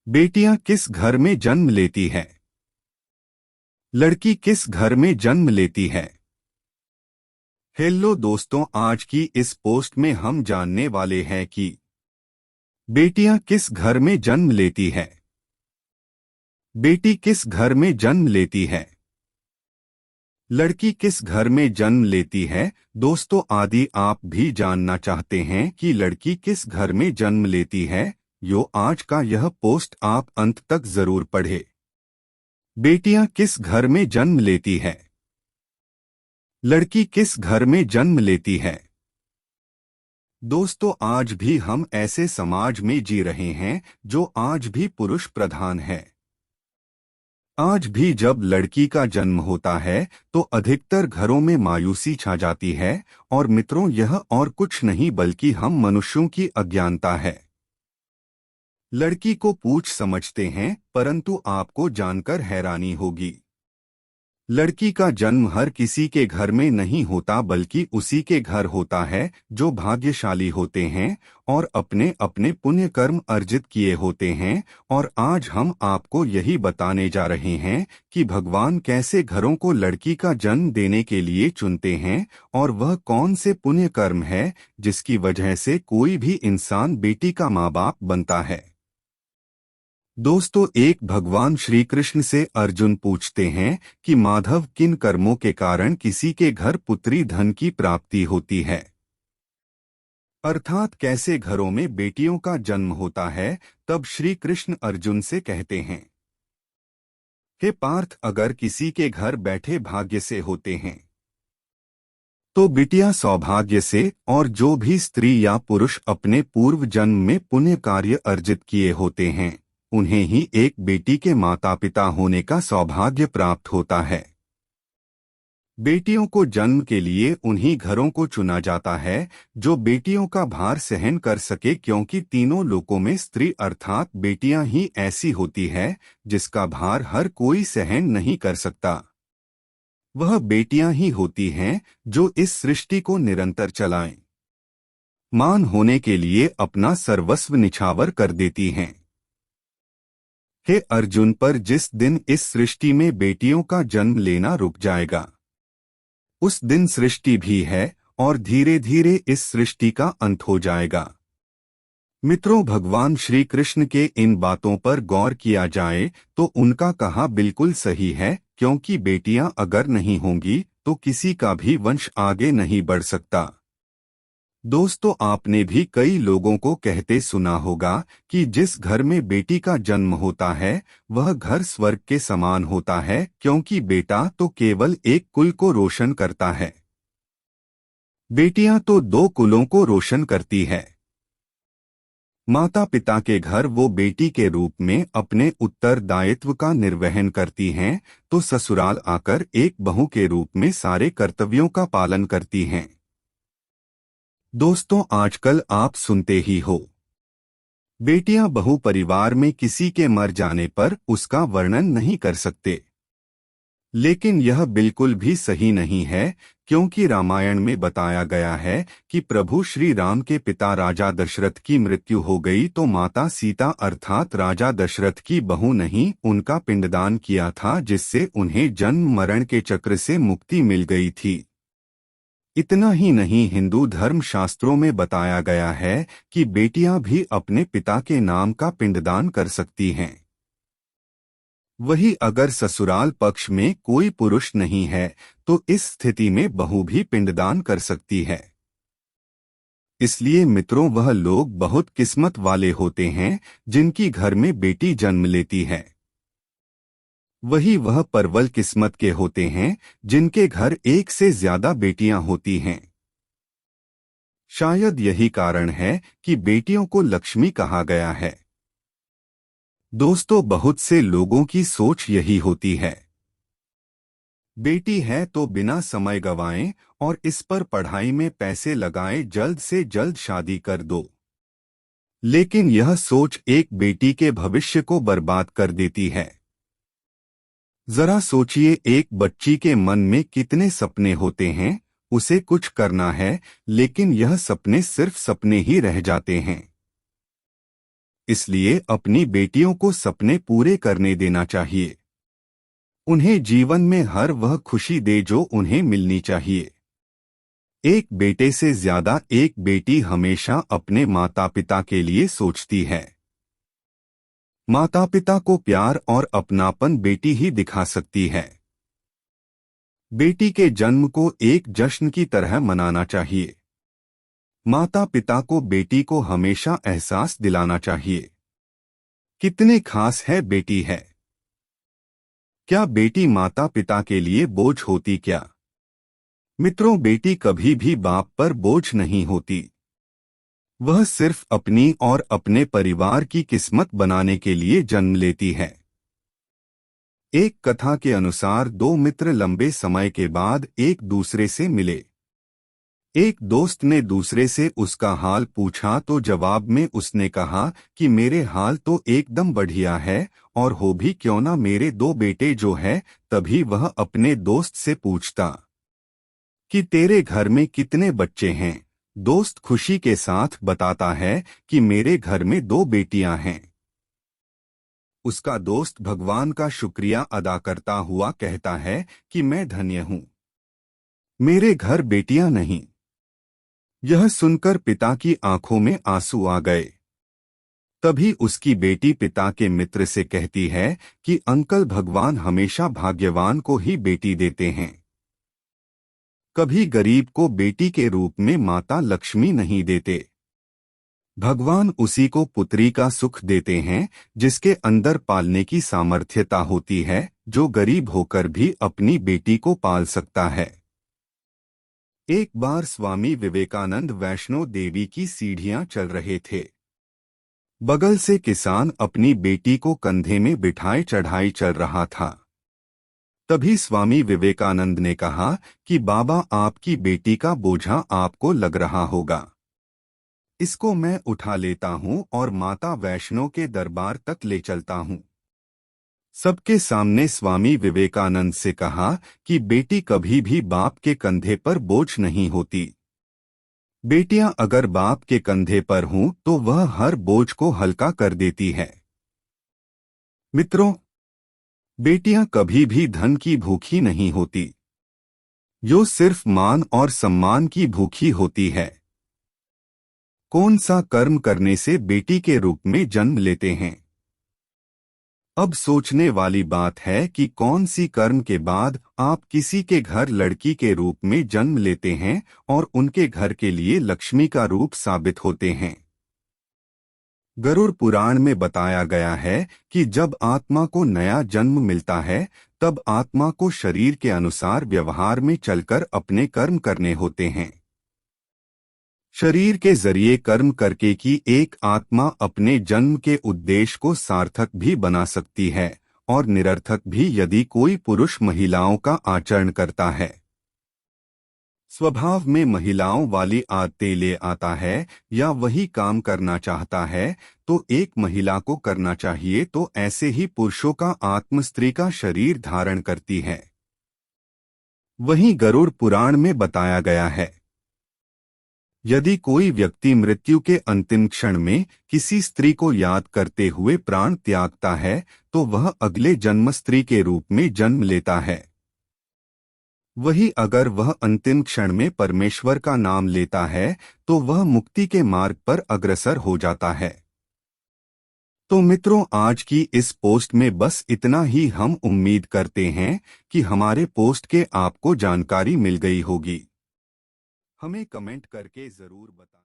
बेटियां किस घर में जन्म लेती है? लड़की किस घर में जन्म लेती है? हेलो दोस्तों, आज की इस पोस्ट में हम जानने वाले हैं कि बेटियां किस घर में जन्म लेती है। बेटी किस घर में जन्म लेती है? लड़की किस घर में जन्म लेती है? दोस्तों, आदि आप भी जानना चाहते हैं कि लड़की किस घर में जन्म लेती है? आज का यह पोस्ट आप अंत तक जरूर पढ़े। बेटियां किस घर में जन्म लेती है? लड़की किस घर में जन्म लेती है? दोस्तों, आज भी हम ऐसे समाज में जी रहे हैं जो आज भी पुरुष प्रधान है। आज भी जब लड़की का जन्म होता है तो अधिकतर घरों में मायूसी छा जाती है। और मित्रों, यह और कुछ नहीं बल्कि हम मनुष्यों की अज्ञानता है। लड़की को पूछ समझते हैं, परंतु आपको जानकर हैरानी होगी, लड़की का जन्म हर किसी के घर में नहीं होता बल्कि उसी के घर होता है जो भाग्यशाली होते हैं और अपने अपने पुण्य कर्म अर्जित किए होते हैं। और आज हम आपको यही बताने जा रहे हैं कि भगवान कैसे घरों को लड़की का जन्म देने के लिए चुनते हैं और वह कौन से पुण्य कर्म है जिसकी वजह से कोई भी इंसान बेटी का माँ बाप बनता है। दोस्तों, एक भगवान श्री कृष्ण से अर्जुन पूछते हैं कि माधव, किन कर्मों के कारण किसी के घर पुत्री धन की प्राप्ति होती है? अर्थात कैसे घरों में बेटियों का जन्म होता है। तब श्री कृष्ण अर्जुन से कहते हैं, हे पार्थ, अगर किसी के घर बैठे भाग्य से होते हैं तो बिटिया सौभाग्य से, और जो भी स्त्री या पुरुष अपने पूर्व जन्म में पुण्य कार्य अर्जित किए होते हैं उन्हें ही एक बेटी के माता पिता होने का सौभाग्य प्राप्त होता है। बेटियों को जन्म के लिए उन्हीं घरों को चुना जाता है जो बेटियों का भार सहन कर सके, क्योंकि तीनों लोकों में स्त्री अर्थात बेटियां ही ऐसी होती है जिसका भार हर कोई सहन नहीं कर सकता। वह बेटियां ही होती हैं जो इस सृष्टि को निरंतर चलाएं, मान होने के लिए अपना सर्वस्व निछावर कर देती हैं। हे अर्जुन, पर जिस दिन इस सृष्टि में बेटियों का जन्म लेना रुक जाएगा उस दिन सृष्टि भी है और धीरे धीरे इस सृष्टि का अंत हो जाएगा। मित्रों, भगवान श्री कृष्ण के इन बातों पर गौर किया जाए तो उनका कहा बिल्कुल सही है, क्योंकि बेटियां अगर नहीं होंगी तो किसी का भी वंश आगे नहीं बढ़ सकता। दोस्तों, आपने भी कई लोगों को कहते सुना होगा कि जिस घर में बेटी का जन्म होता है वह घर स्वर्ग के समान होता है, क्योंकि बेटा तो केवल एक कुल को रोशन करता है, बेटियां तो दो कुलों को रोशन करती है। माता पिता के घर वो बेटी के रूप में अपने उत्तरदायित्व का निर्वहन करती हैं, तो ससुराल आकर एक बहू के रूप में सारे कर्तव्यों का पालन करती हैं। दोस्तों, आजकल आप सुनते ही हो, बेटियां बहू परिवार में किसी के मर जाने पर उसका वर्णन नहीं कर सकते। लेकिन यह बिल्कुल भी सही नहीं है, क्योंकि रामायण में बताया गया है कि प्रभु श्री राम के पिता राजा दशरथ की मृत्यु हो गई तो माता सीता अर्थात राजा दशरथ की बहू नहीं उनका पिंडदान किया था, जिससे उन्हें जन्म मरण के चक्र से मुक्ति मिल गई थी। इतना ही नहीं, हिंदू धर्म शास्त्रों में बताया गया है कि बेटियां भी अपने पिता के नाम का पिंडदान कर सकती हैं। वही अगर ससुराल पक्ष में कोई पुरुष नहीं है तो इस स्थिति में बहू भी पिंडदान कर सकती है। इसलिए मित्रों, वह लोग बहुत किस्मत वाले होते हैं जिनकी घर में बेटी जन्म लेती है। वही वह परवल किस्मत के होते हैं जिनके घर एक से ज्यादा बेटियां होती हैं। शायद यही कारण है कि बेटियों को लक्ष्मी कहा गया है। दोस्तों, बहुत से लोगों की सोच यही होती है, बेटी है तो बिना समय गवाएं और इस पर पढ़ाई में पैसे लगाएं, जल्द से जल्द शादी कर दो। लेकिन यह सोच एक बेटी के भविष्य को बर्बाद कर देती है। जरा सोचिए, एक बच्ची के मन में कितने सपने होते हैं, उसे कुछ करना है लेकिन यह सपने सिर्फ सपने ही रह जाते हैं। इसलिए अपनी बेटियों को सपने पूरे करने देना चाहिए। उन्हें जीवन में हर वह खुशी दे जो उन्हें मिलनी चाहिए। एक बेटे से ज्यादा एक बेटी हमेशा अपने माता पिता के लिए सोचती है। माता पिता को प्यार और अपनापन बेटी ही दिखा सकती है। बेटी के जन्म को एक जश्न की तरह मनाना चाहिए। माता पिता को बेटी को हमेशा एहसास दिलाना चाहिए कितने खास है बेटी है। क्या बेटी माता पिता के लिए बोझ होती क्या? मित्रों, बेटी कभी भी बाप पर बोझ नहीं होती। वह सिर्फ अपनी और अपने परिवार की किस्मत बनाने के लिए जन्म लेती है। एक कथा के अनुसार दो मित्र लंबे समय के बाद एक दूसरे से मिले। एक दोस्त ने दूसरे से उसका हाल पूछा तो जवाब में उसने कहा कि मेरे हाल तो एकदम बढ़िया है, और हो भी क्यों ना मेरे दो बेटे जो है। तभी वह अपने दोस्त से पूछता कि तेरे घर में कितने बच्चे हैं। दोस्त खुशी के साथ बताता है कि मेरे घर में दो बेटियां हैं। उसका दोस्त भगवान का शुक्रिया अदा करता हुआ कहता है कि मैं धन्य हूं, मेरे घर बेटियां नहीं। यह सुनकर पिता की आंखों में आंसू आ गए। तभी उसकी बेटी पिता के मित्र से कहती है कि अंकल, भगवान हमेशा भाग्यवान को ही बेटी देते हैं, कभी गरीब को बेटी के रूप में माता लक्ष्मी नहीं देते। भगवान उसी को पुत्री का सुख देते हैं जिसके अंदर पालने की सामर्थ्यता होती है, जो गरीब होकर भी अपनी बेटी को पाल सकता है। एक बार स्वामी विवेकानंद वैष्णो देवी की सीढ़ियां चल रहे थे। बगल से किसान अपनी बेटी को कंधे में बिठाए चढ़ाई चल रहा था। तभी स्वामी विवेकानंद ने कहा कि बाबा, आपकी बेटी का बोझा आपको लग रहा होगा, इसको मैं उठा लेता हूं और माता वैष्णो के दरबार तक ले चलता हूं। सबके सामने स्वामी विवेकानंद से कहा कि बेटी कभी भी बाप के कंधे पर बोझ नहीं होती। बेटियां अगर बाप के कंधे पर हों तो वह हर बोझ को हल्का कर देती है। मित्रों, बेटियां कभी भी धन की भूखी नहीं होती, जो सिर्फ मान और सम्मान की भूखी होती है। कौन सा कर्म करने से बेटी के रूप में जन्म लेते हैं? अब सोचने वाली बात है कि कौन सी कर्म के बाद आप किसी के घर लड़की के रूप में जन्म लेते हैं और उनके घर के लिए लक्ष्मी का रूप साबित होते हैं। गरुड़ पुराण में बताया गया है कि जब आत्मा को नया जन्म मिलता है तब आत्मा को शरीर के अनुसार व्यवहार में चलकर अपने कर्म करने होते हैं। शरीर के जरिए कर्म करके की एक आत्मा अपने जन्म के उद्देश्य को सार्थक भी बना सकती है और निरर्थक भी, यदि कोई पुरुष महिलाओं का आचरण करता है, स्वभाव में महिलाओं वाली आदतें ले आता है या वही काम करना चाहता है तो एक महिला को करना चाहिए, तो ऐसे ही पुरुषों का आत्म स्त्री का शरीर धारण करती है। वहीं गरुड़ पुराण में बताया गया है, यदि कोई व्यक्ति मृत्यु के अंतिम क्षण में किसी स्त्री को याद करते हुए प्राण त्यागता है तो वह अगले जन्म स्त्री के रूप में जन्म लेता है। वही अगर वह अंतिम क्षण में परमेश्वर का नाम लेता है तो वह मुक्ति के मार्ग पर अग्रसर हो जाता है। तो मित्रों, आज की इस पोस्ट में बस इतना ही। हम उम्मीद करते हैं कि हमारे पोस्ट के आपको जानकारी मिल गई होगी। हमें कमेंट करके जरूर बताएं।